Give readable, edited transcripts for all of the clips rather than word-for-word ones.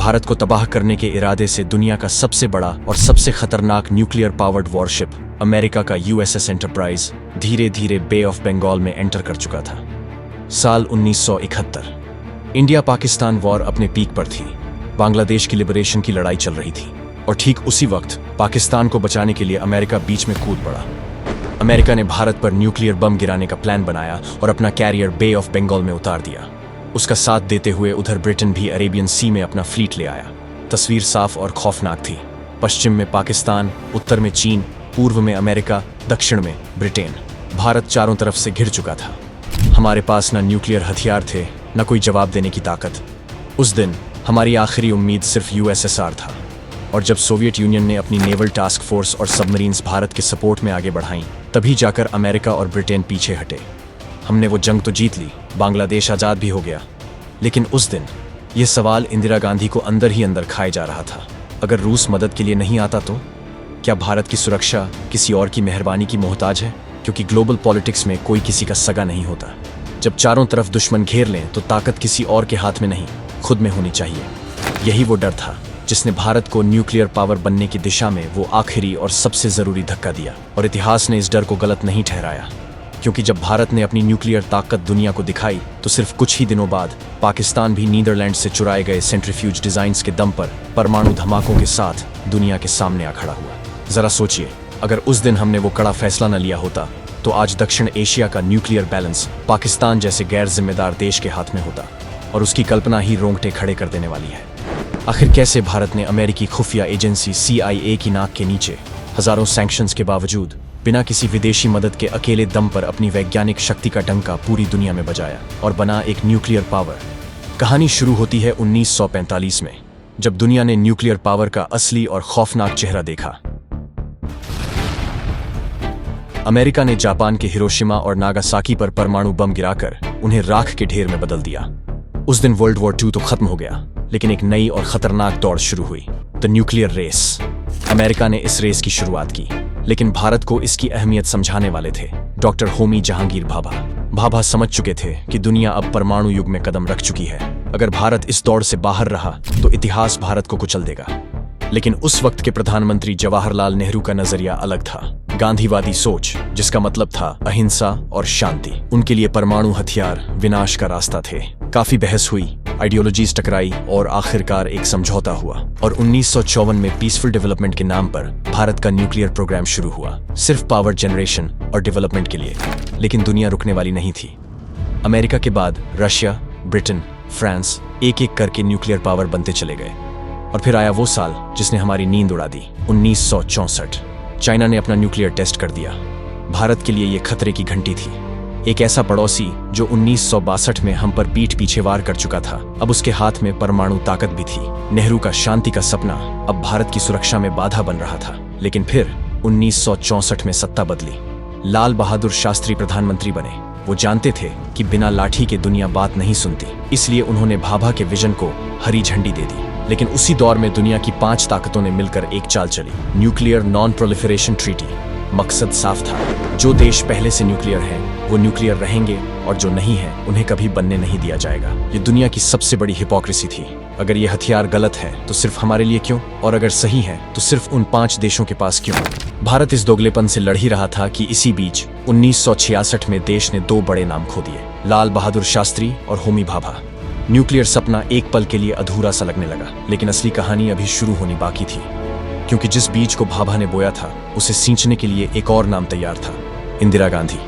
भारत को तबाह करने के इरादे से दुनिया का सबसे बड़ा और सबसे खतरनाक न्यूक्लियर पावर्ड वॉरशिप अमेरिका का यूएसएस एंटरप्राइज धीरे धीरे बे ऑफ बंगाल में एंटर कर चुका था। साल 1971 इंडिया पाकिस्तान वॉर अपने पीक पर थी। बांग्लादेश की लिबरेशन की लड़ाई चल रही थी और ठीक उसी वक्त पाकिस्तान को बचाने के लिए अमेरिका बीच में कूद पड़ा। अमेरिका ने भारत पर न्यूक्लियर बम गिराने का प्लान बनाया और अपना कैरियर बे ऑफ बंगाल में उतार दिया। उसका साथ देते हुए उधर ब्रिटेन भी अरेबियन सी में अपना फ्लीट ले आया। तस्वीर साफ और खौफनाक थी। पश्चिम में पाकिस्तान, उत्तर में चीन, पूर्व में अमेरिका, दक्षिण में ब्रिटेन। भारत चारों तरफ से घिर चुका था। हमारे पास न न्यूक्लियर हथियार थे, न कोई जवाब देने की ताकत। उस दिन हमारी आखिरी उम्मीद सिर्फ यूएसएसआर था। और जब सोवियत यूनियन ने अपनी नेवल टास्क फोर्स और सबमरीन्स भारत के सपोर्ट में आगे बढ़ाईं, तभी जाकर अमेरिका और ब्रिटेन पीछे हटे। हमने वो जंग तो जीत ली, बांग्लादेश आज़ाद भी हो गया, लेकिन उस दिन ये सवाल इंदिरा गांधी को अंदर ही अंदर खाए जा रहा था। अगर रूस मदद के लिए नहीं आता तो क्या भारत की सुरक्षा किसी और की मेहरबानी की मोहताज है? क्योंकि ग्लोबल पॉलिटिक्स में कोई किसी का सगा नहीं होता। जब चारों तरफ दुश्मन घेर लें तो ताकत किसी और के हाथ में नहीं, खुद में होनी चाहिए। यही वो डर था जिसने भारत को न्यूक्लियर पावर बनने की दिशा में वो आखिरी और सबसे जरूरी धक्का दिया। और इतिहास ने इस डर को गलत नहीं ठहराया, क्योंकि जब भारत ने अपनी न्यूक्लियर ताकत दुनिया को दिखाई तो सिर्फ कुछ ही दिनों बाद पाकिस्तान भी नीदरलैंड से चुराए गए सेंट्रीफ्यूज डिजाइन्स के दम पर परमाणु धमाकों के साथ दुनिया के सामने आ खड़ा हुआ। जरा सोचिए, अगर उस दिन हमने वो कड़ा फैसला न लिया होता तो आज दक्षिण एशिया का न्यूक्लियर बैलेंस पाकिस्तान जैसे गैर जिम्मेदार देश के हाथ में होता। और उसकी कल्पना ही रोंगटे खड़े कर देने वाली है। आखिर कैसे भारत ने अमेरिकी खुफिया एजेंसी CIA की नाक के नीचे हजारों सैंक्शंस के बावजूद बिना किसी विदेशी मदद के अकेले दम पर अपनी वैज्ञानिक शक्ति का डंका पूरी दुनिया में बजाया और बना एक न्यूक्लियर पावर? कहानी शुरू होती है 1945 में, जब दुनिया ने न्यूक्लियर पावर का असली और खौफनाक चेहरा देखा। अमेरिका ने जापान के हिरोशिमा और नागासाकी पर परमाणु बम गिराकर उन्हें राख के ढेर में बदल दिया। उस दिन वर्ल्ड वॉर II तो खत्म हो गया, लेकिन एक नई और खतरनाक दौड़ शुरू हुई, द न्यूक्लियर रेस। अमेरिका ने इस रेस की शुरुआत की, लेकिन भारत को इसकी अहमियत समझाने वाले थे डॉक्टर होमी जहांगीर भाभा। भाभा समझ चुके थे कि दुनिया अब परमाणु युग में कदम रख चुकी है। अगर भारत इस दौड़ से बाहर रहा तो इतिहास भारत को कुचल देगा। लेकिन उस वक्त के प्रधानमंत्री जवाहरलाल नेहरू का नजरिया अलग था। गांधीवादी सोच, जिसका मतलब था अहिंसा और शांति। उनके लिए परमाणु हथियार विनाश का रास्ता थे। काफी बहस हुई, आइडियोलॉजीज टकराई और आखिरकार एक समझौता हुआ। और 1954 में पीसफुल डेवलपमेंट के नाम पर भारत का न्यूक्लियर प्रोग्राम शुरू हुआ, सिर्फ पावर जनरेशन और डेवलपमेंट के लिए। लेकिन दुनिया रुकने वाली नहीं थी। अमेरिका के बाद रशिया, ब्रिटेन, फ्रांस एक एक करके न्यूक्लियर पावर बनते चले गए। और फिर आया वो साल जिसने हमारी नींद उड़ा दी, 1964। चाइना ने अपना न्यूक्लियर टेस्ट कर दिया। भारत के लिए ये खतरे की घंटी थी। एक ऐसा पड़ोसी जो 1962 में हम पर पीठ पीछे वार कर चुका था, अब उसके हाथ में परमाणु ताकत भी थी। नेहरू का शांति का सपना अब भारत की सुरक्षा में बाधा बन रहा था। लेकिन फिर 1964 में सत्ता बदली। लाल बहादुर शास्त्री प्रधानमंत्री बने। वो जानते थे कि बिना लाठी के दुनिया बात नहीं सुनती, इसलिए उन्होंने भाभा के विजन को हरी झंडी दे दी। लेकिन उसी दौर में दुनिया की 5 ताकतों ने मिलकर एक चाल चली, न्यूक्लियर नॉन प्रोलिफरेशन ट्रीटी। मकसद साफ था, जो देश पहले से न्यूक्लियर हैं वो न्यूक्लियर रहेंगे और जो नहीं है उन्हें कभी बनने नहीं दिया जाएगा। ये दुनिया की सबसे बड़ी हिपोक्रेसी थी। अगर ये हथियार गलत है तो सिर्फ हमारे लिए क्यों, और अगर सही है तो सिर्फ उन 5 देशों के पास क्यों? भारत इस दोगलेपन से लड़ ही रहा था कि इसी बीच 1966 में देश ने 2 बड़े नाम खो दिए, लाल बहादुर शास्त्री और होमी भाभा। न्यूक्लियर सपना एक पल के लिए अधूरा सा लगने लगा, लेकिन असली कहानी अभी शुरू होनी बाकी थी। क्योंकि जिस बीज को भाभा ने बोया था उसे सींचने के लिए एक और नाम तैयार था, इंदिरा गांधी।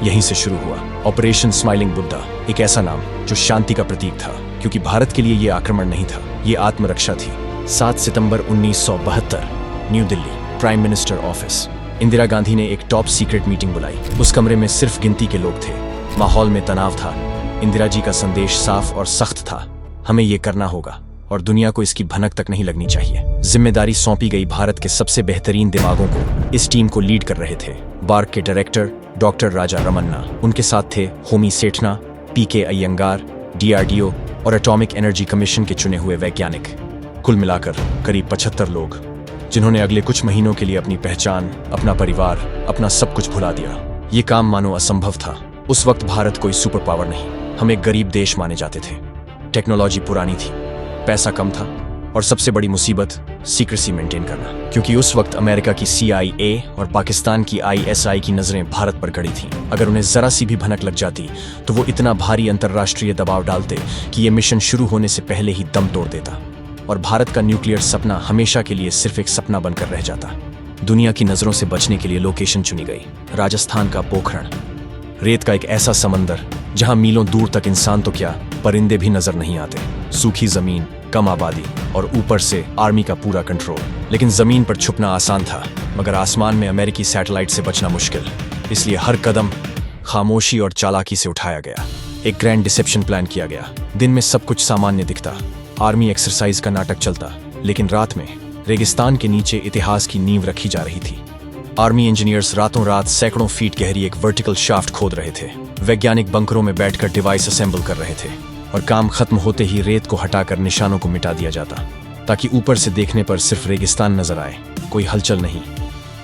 यहीं से शुरू हुआ ऑपरेशन स्माइलिंग बुद्धा, एक ऐसा नाम जो शांति का प्रतीक था, क्योंकि भारत के लिए ये आक्रमण नहीं था, ये आत्मरक्षा थी। 7 सितंबर 1972, new Delhi, prime minister office. Indira Gandhi ने एक टॉप सीक्रेट मीटिंग बुलाई। उस कमरे में सिर्फ गिनती के लोग थे। माहौल में तनाव था। इंदिरा जी का संदेश साफ और सख्त था, हमें ये करना होगा और दुनिया को इसकी भनक तक नहीं लगनी चाहिए। जिम्मेदारी सौंपी गई भारत के सबसे बेहतरीन दिमागों को। इस टीम को लीड कर रहे थे बार्क के डायरेक्टर डॉक्टर राजा रमन्ना, उनके साथ थे होमी सेठना, PK अयंगार, DRDO और एटॉमिक एनर्जी कमीशन के चुने हुए वैज्ञानिक। कुल मिलाकर करीब 75 लोग, जिन्होंने अगले कुछ महीनों के लिए अपनी पहचान, अपना परिवार, अपना सब कुछ भुला दिया। ये काम मानो असंभव था। उस वक्त भारत कोई सुपर पावर नहीं, हम एक गरीब देश माने जाते थे। टेक्नोलॉजी पुरानी थी, पैसा कम था, और सबसे बड़ी मुसीबत सीक्रेसी मेंटेन करना, क्योंकि उस वक्त अमेरिका की CIA और पाकिस्तान की ISI की नजरें भारत पर गड़ी थीं। अगर उन्हें जरा सी भी भनक लग जाती तो वो इतना भारी अंतर्राष्ट्रीय दबाव डालते कि ये मिशन शुरू होने से पहले ही दम तोड़ देता और भारत का न्यूक्लियर सपना हमेशा के लिए सिर्फ एक सपना बनकर रह जाता। दुनिया की नजरों से बचने के लिए लोकेशन चुनी गई, राजस्थान का पोखरण। रेत का एक ऐसा समंदर जहां मीलों दूर तक इंसान तो क्या परिंदे भी नजर नहीं आते। सूखी जमीन, कम आबादी और ऊपर से आर्मी का पूरा कंट्रोल। लेकिन जमीन पर छुपना आसान था, मगर आसमान में अमेरिकी सैटेलाइट से बचना मुश्किल। इसलिए हर कदम खामोशी और चालाकी से उठाया गया। एक ग्रैंड डिसेप्शन प्लान किया गया। दिन में सब कुछ सामान्य दिखता, आर्मी एक्सरसाइज का नाटक चलता, लेकिन रात में रेगिस्तान के नीचे इतिहास की नींव रखी जा रही थी। आर्मी इंजीनियर्स रातों रात सैकड़ों फीट गहरी एक वर्टिकल शाफ्ट खोद रहे थे। वैज्ञानिक बंकरों में बैठकर डिवाइस असेंबल कर रहे थे और काम खत्म होते ही रेत को हटाकर निशानों को मिटा दिया जाता, ताकि ऊपर से देखने पर सिर्फ रेगिस्तान नजर आए, कोई हलचल नहीं।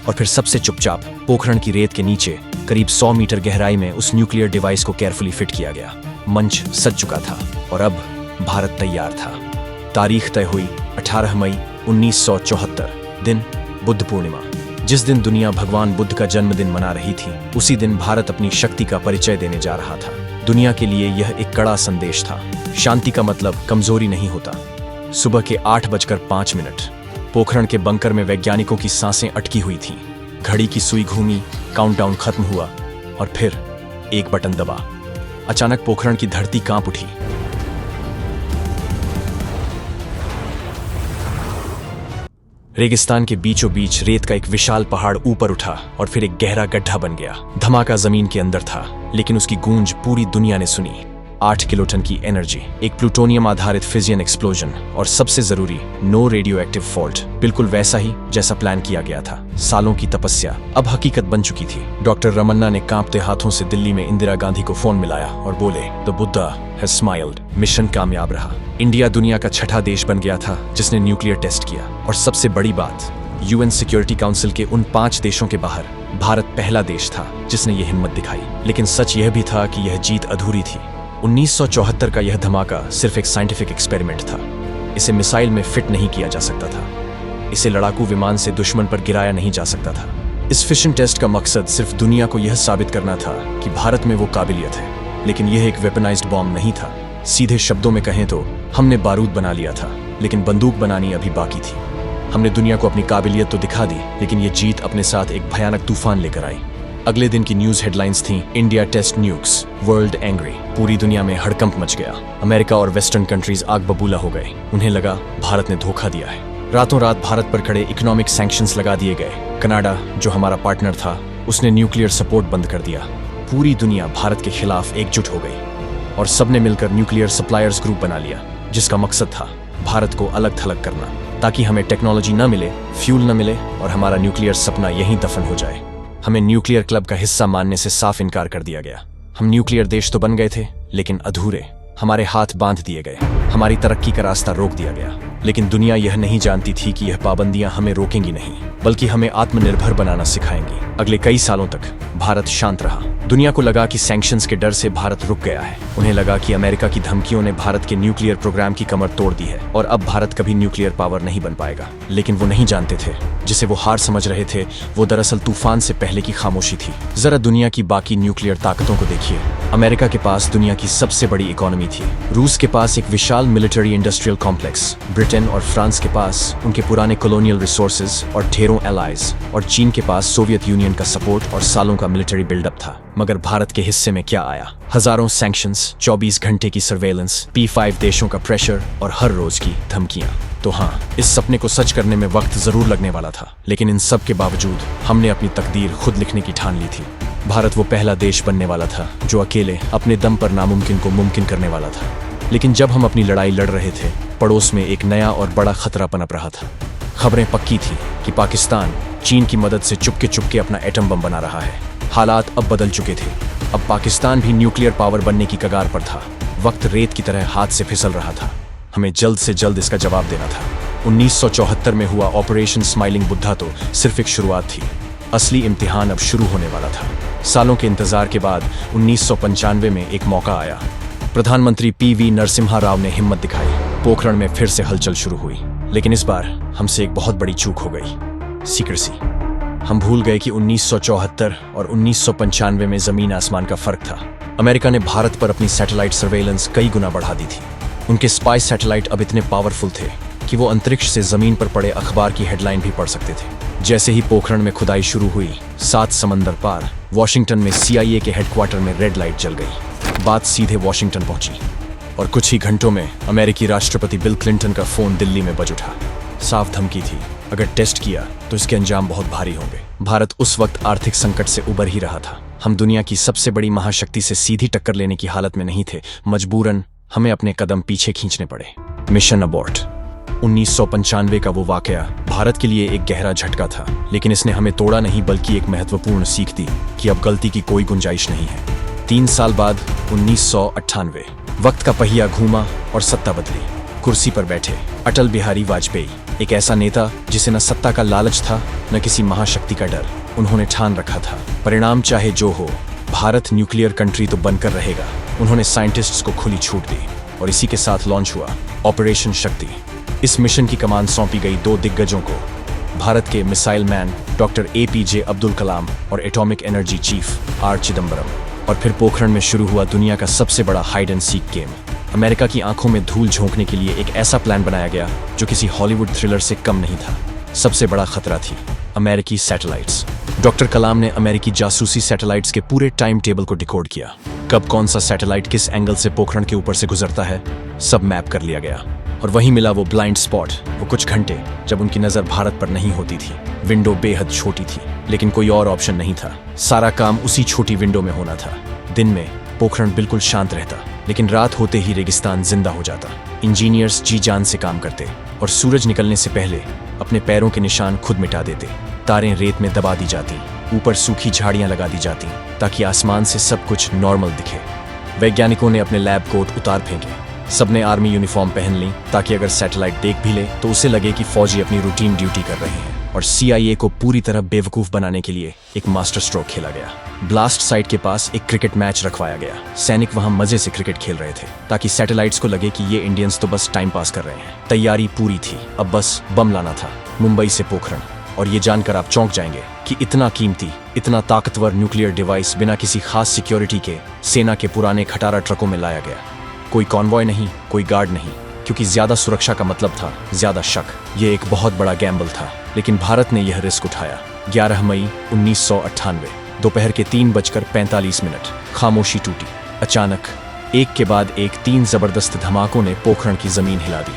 और फिर सबसे चुपचाप पोखरण की रेत के नीचे करीब 100 मीटर गहराई में उस न्यूक्लियर डिवाइस को केयरफुली फिट किया गया। मंच सज चुका था और अब भारत तैयार था। तारीख तय हुई 18 मई 1974, दिन बुद्ध पूर्णिमा। जिस दिन दुनिया भगवान बुद्ध का जन्मदिन मना रही थी, उसी दिन भारत अपनी शक्ति का परिचय देने जा रहा था। दुनिया के लिए यह एक कड़ा संदेश था। शांति का मतलब कमजोरी नहीं होता। सुबह के 8:05 पोखरण के बंकर में वैज्ञानिकों की सांसें अटकी हुई थीं। घड़ी की सुई घूमी, काउंटडाउन खत्म हुआ और फिर एक बटन दबा। अचानक पोखरण की धरती कांप उठी। रेगिस्तान के बीचों बीच रेत का एक विशाल पहाड़ ऊपर उठा और फिर एक गहरा गड्ढा बन गया। धमाका जमीन के अंदर था, लेकिन उसकी गूंज पूरी दुनिया ने सुनी। 8 किलोटन की एनर्जी, एक प्लूटोनियम आधारित फिजियन एक्सप्लोजन और सबसे जरूरी नो रेडियो एक्टिव फॉल्ट, बिल्कुल वैसा ही जैसा प्लान किया गया था। सालों की तपस्या अब हकीकत बन चुकी थी। डॉक्टर रमन्ना ने कांपते हाथों से दिल्ली में इंदिरा गांधी को फोन मिलाया और बोले, the Buddha has smiled. Mission कामयाब रहा। इंडिया दुनिया का छठा देश बन गया था जिसने न्यूक्लियर टेस्ट किया। और सबसे बड़ी बात, UN सिक्योरिटी काउंसिल के उन 5 देशों के बाहर भारत पहला देश था जिसने ये हिम्मत दिखाई। लेकिन सच यह भी था कि यह जीत अधूरी थी। 1974 का यह धमाका सिर्फ एक साइंटिफिक एक्सपेरिमेंट था। इसे मिसाइल में फिट नहीं किया जा सकता था। इसे लड़ाकू विमान से दुश्मन पर गिराया नहीं जा सकता था। इस फिशन टेस्ट का मकसद सिर्फ दुनिया को यह साबित करना था कि भारत में वो काबिलियत है। लेकिन यह एक वेपनाइज्ड बॉम्ब नहीं था। सीधे शब्दों में कहें तो हमने बारूद बना लिया था, लेकिन बंदूक बनानी अभी बाकी थी। हमने दुनिया को अपनी काबिलियत तो दिखा दी, लेकिन ये जीत अपने साथ एक भयानक तूफान लेकर आई। अगले दिन की न्यूज हेडलाइंस थीं, India test nukes, world angry. पूरी दुनिया में हड़कंप मच गया। अमेरिका और वेस्टर्न कंट्रीज आग बबूला हो गए। उन्हें लगा भारत ने धोखा दिया है। रातों रात भारत पर खड़े इकोनॉमिक सैंक्शंस लगा दिए गए। कनाडा, जो हमारा पार्टनर था, उसने न्यूक्लियर सपोर्ट बंद कर दिया। पूरी दुनिया भारत के खिलाफ एकजुट हो गई और सबने मिलकर न्यूक्लियर सप्लायर्स ग्रुप बना लिया, जिसका मकसद था भारत को अलग थलग करना, ताकि हमें टेक्नोलॉजी न मिले, फ्यूल न मिले और हमारा न्यूक्लियर सपना यहीं दफन हो जाए। हमें न्यूक्लियर क्लब का हिस्सा मानने से साफ इनकार कर दिया गया। हम न्यूक्लियर देश तो बन गए थे, लेकिन अधूरे। हमारे हाथ बांध दिए गए, हमारी तरक्की का रास्ता रोक दिया गया। लेकिन दुनिया यह नहीं जानती थी कि यह पाबंदियां हमें रोकेंगी नहीं, बल्कि हमें आत्मनिर्भर बनाना सिखाएंगी। अगले कई सालों तक भारत शांत रहा। दुनिया को लगा कि सैंक्शंस के डर से भारत रुक गया है। उन्हें लगा कि अमेरिका की धमकियों ने भारत के न्यूक्लियर प्रोग्राम की कमर तोड़ दी है और अब भारत कभी न्यूक्लियर पावर नहीं बन पाएगा। लेकिन वो नहीं जानते थे, जिसे वो हार समझ रहे थे, वो दरअसल तूफान से पहले की खामोशी थी। जरा दुनिया की बाकी न्यूक्लियर ताकतों को देखिए। अमेरिका के पास दुनिया की सबसे बड़ी इकोनॉमी थी। रूस के पास एक विशाल मिलिट्री इंडस्ट्रियल कॉम्प्लेक्स। ब्रिटेन और फ्रांस के पास उनके पुराने कॉलोनियल रिसोर्सेज और ढेरों एलाइज। और चीन के पास सोवियत यूनियन का सपोर्ट और सालों का मिलिट्री बिल्डअप था। मगर भारत के हिस्से में क्या आया? हजारों सैंक्शंस, 24 घंटे की सर्वेलेंस, P5 देशों का प्रेशर और हर रोज की धमकियां। तो हाँ, इस सपने को सच करने में वक्त जरूर लगने वाला था, लेकिन इन सब के बावजूद हमने अपनी तकदीर खुद लिखने की ठान ली थी। भारत वो पहला देश बनने वाला था जो अकेले अपने दम पर नामुमकिन को मुमकिन करने वाला था। लेकिन जब हम अपनी लड़ाई लड़ रहे थे, पड़ोस में एक नया और बड़ा खतरा पनप रहा था। खबरें पक्की थी कि पाकिस्तान चीन की मदद से चुपके अपना एटम बम बना रहा है। हालात अब बदल चुके थे। अब पाकिस्तान भी न्यूक्लियर पावर बनने की कगार पर था। वक्त रेत की तरह हाथ से फिसल रहा था। हमें जल्द से जल्द इसका जवाब देना था। 1974 में हुआ ऑपरेशन स्माइलिंग बुद्धा तो सिर्फ एक शुरुआत थी। असली इम्तिहान अब शुरू होने वाला था। सालों के इंतजार के बाद 1995 में एक मौका आया। प्रधानमंत्री PV नरसिम्हा राव ने हिम्मत दिखाई। पोखरण में फिर से हलचल शुरू हुई। लेकिन इस बार हमसे एक बहुत बड़ी चूक हो गई, सीक्रेसी। हम भूल गए कि 1974 और 1995 में जमीन आसमान का फर्क था। अमेरिका ने भारत पर अपनी सैटेलाइट सर्वेलेंस कई गुना बढ़ा दी थी। उनके स्पाई सैटेलाइट अब इतने पावरफुल थे कि वो अंतरिक्ष से जमीन पर पड़े अखबार की हेडलाइन भी पढ़ सकते थे। जैसे ही पोखरण में खुदाई शुरू हुई, 7 समंदर पार वॉशिंगटन में CIA के हेडक्वार्टर में रेड लाइट जल गई। बात सीधे वॉशिंगटन पहुंची और कुछ ही घंटों में अमेरिकी राष्ट्रपति बिल क्लिंटन का फोन दिल्ली में बज उठा। साफ धमकी थी, अगर टेस्ट किया तो इसके अंजाम बहुत भारी होंगे। भारत उस वक्त आर्थिक संकट से उबर ही रहा था। हम दुनिया की सबसे बड़ी महाशक्ति से सीधी टक्कर लेने की हालत में नहीं थे। मजबूरन हमें अपने कदम पीछे खींचने पड़े। Mission abort. 1995 का वो वाकया भारत के लिए एक गहरा झटका था, लेकिन इसने हमें तोड़ा नहीं बल्कि एक महत्वपूर्ण सीख दी कि अब गलती की कोई गुंजाइश नहीं है। 3 साल बाद 1998 वक्त का पहिया घूमा और सत्ता बदली। कुर्सी पर बैठे अटल बिहारी वाजपेयी, एक ऐसा नेता जिसे न सत्ता का लालच था न किसी महाशक्ति का डर। उन्होंने ठान रखा था, परिणाम चाहे जो हो, भारत न्यूक्लियर कंट्री तो बनकर रहेगा। उन्होंने साइंटिस्ट्स को खुली छूट दी और इसी के साथ लॉन्च हुआ ऑपरेशन शक्ति। इस मिशन की कमान सौंपी गई 2 दिग्गजों को, भारत के missile man doctor APJ Abdul Kalam और atomic energy chief R Chidambaram. और फिर पोखरण में शुरू हुआ दुनिया का सबसे बड़ा hide and seek game. America की आंखों में धूल झोंकने के लिए एक ऐसा प्लान बनाया गया जो किसी हॉलीवुड थ्रिलर से कम नहीं था। सबसे बड़ा खतरा थी अमेरिकी सैटेलाइट्स। डॉक्टर कलाम ने अमेरिकी जासूसी सैटेलाइट्स के पूरे टाइम टेबल को डिकोड किया। कब कौन सा सैटेलाइट किस एंगल से पोखरण के ऊपर से गुजरता है, सब मैप कर लिया गया। और वहीं मिला वो ब्लाइंड स्पॉट, वो कुछ घंटे जब उनकी नजर भारत पर नहीं होती थी। विंडो बेहद छोटी थी, लेकिन कोई और ऑप्शन नहीं था। सारा काम उसी छोटी विंडो में होना था। दिन में पोखरण बिल्कुल शांत रहता, लेकिन रात होते ही रेगिस्तान जिंदा हो जाता। इंजीनियर्स जी जान से काम करते और सूरज निकलने से पहले अपने पैरों के निशान खुद मिटा देते। तारें रेत में दबा दी जाती, ऊपर सूखी झाड़ियां लगा दी जाती ताकि आसमान से सब कुछ नॉर्मल दिखे। वैज्ञानिकों ने अपने लैब कोट उतार फेंके, सबने आर्मी यूनिफॉर्म पहन ली ताकि अगर सैटेलाइट देख भी ले तो उसे लगे कि फौजी अपनी रूटीन ड्यूटी कर रहे हैं। और CIA को पूरी तरह बेवकूफ बनाने के लिए एक मास्टर स्ट्रोक खेला गया। ब्लास्ट साइट के पास एक क्रिकेट मैच रखवाया गया। सैनिक वहां मजे से क्रिकेट खेल रहे थे ताकि सैटेलाइट्स को लगे कि ये इंडियंस तो बस टाइम पास कर रहे हैं। तैयारी पूरी थी, अब बस बम लाना था, मुंबई से पोखरण। और ये जानकर आप चौंक जाएंगे कि इतना कीमती, इतना ताकतवर न्यूक्लियर डिवाइस बिना किसी खास सिक्योरिटी के सेना के पुराने खटारा ट्रकों में लाया गया। कोई कॉन्वॉय नहीं, कोई गार्ड नहीं, क्योंकि ज्यादा सुरक्षा का मतलब था ज्यादा शक। ये एक बहुत बड़ा गैम्बल था, लेकिन भारत ने यह रिस्क उठाया। 11 मई 1998 दोपहर के 3:45 खामोशी टूटी। अचानक एक के बाद एक 3 जबरदस्त धमाकों ने पोखरण की जमीन हिला दी।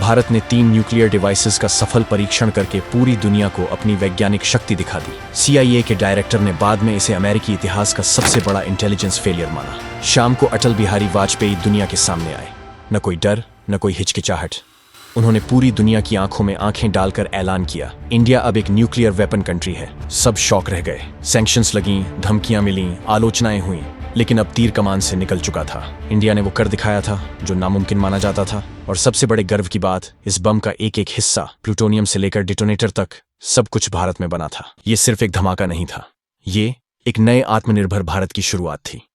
भारत ने 3 न्यूक्लियर डिवाइसेस का सफल परीक्षण करके पूरी दुनिया को अपनी वैज्ञानिक शक्ति दिखा दी। CIA के डायरेक्टर ने बाद में इसे अमेरिकी इतिहास का सबसे बड़ा इंटेलिजेंस फेलियर माना। शाम को अटल बिहारी वाजपेयी दुनिया के सामने आए। न कोई डर, न कोई हिचकिचाहट। उन्होंने पूरी दुनिया की आंखों में आंखें डालकर ऐलान किया, इंडिया अब एक न्यूक्लियर वेपन कंट्री है। सब शॉक रह गए। सैंक्शंस लगीं, धमकियां मिलीं, आलोचनाएं हुईं, लेकिन अब तीर कमान से निकल चुका था। इंडिया ने वो कर दिखाया था जो नामुमकिन माना जाता था। और सबसे बड़े गर्व की बात, इस बम का एक एक हिस्सा, प्लूटोनियम से लेकर डिटोनेटर तक, सब कुछ भारत में बना था। ये सिर्फ एक धमाका नहीं था, ये एक नए आत्मनिर्भर भारत की शुरुआत थी।